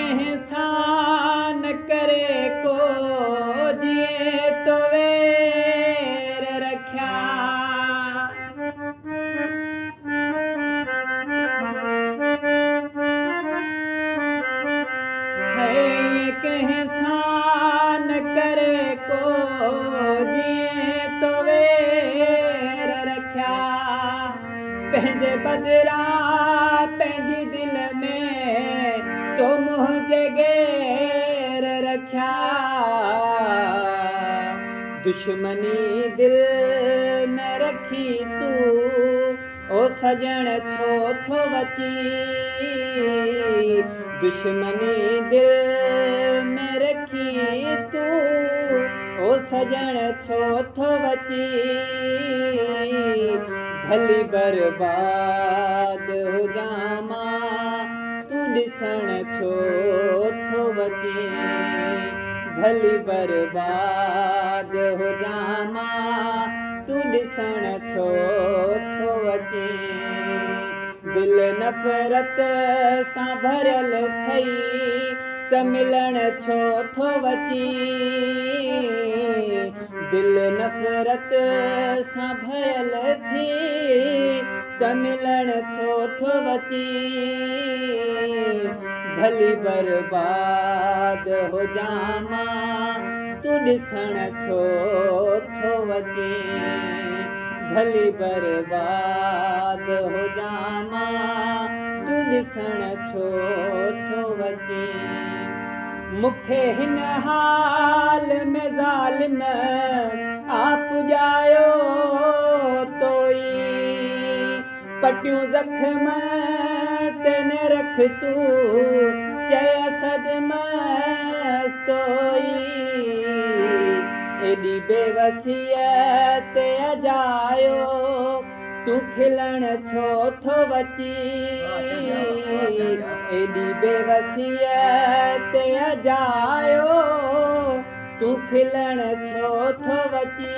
कंहिं सां न करे को जिए तो वेर रखिया है कंहिं सां न करे को जिए तो वेर रखिया पंहिंजे बदिरां पंहिंजी दिल में तो मुंहिंजे गैर रखिया दुश्मनी दिल में रखी तू ओ सजण छो थो बची दुश्मनी दिल में रखी तू ओ सजण छो थो बची भली बर्बाद हुजां मां तू ॾिसण छो थो बची भली बर्बाद हुजां मां तू ॾिसण छो थो अचे दिल नफ़रत सां भरियल थई त मिलण छो थो अची दिल नफ़रत सां भरियल थी त मिलण छो थो अची भली बर्बाद हुजां मां तू ॾिसण छो थो अचे भली बर्बाद हुजां मां तू ॾिसण छो थो अचे मूंखे हिन हाल में ज़ालिम आप पुॼायो तोई पटियूं ज़ख़्म ते न रख तूं चए सदमस्तोई एॾी बेवसीअ ते अजायो तूं खिलण छो थो बची एॾी बेवसीअ ते अजायो तूं खिलण छो थो बची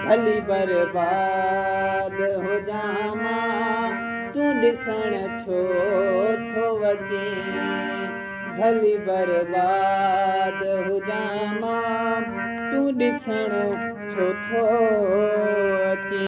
भली बर्बाद हुजां मां तूं ॾिसण छो थो अचे भली बर्बाद हुजां मां तूं ॾिसण छो थो अचे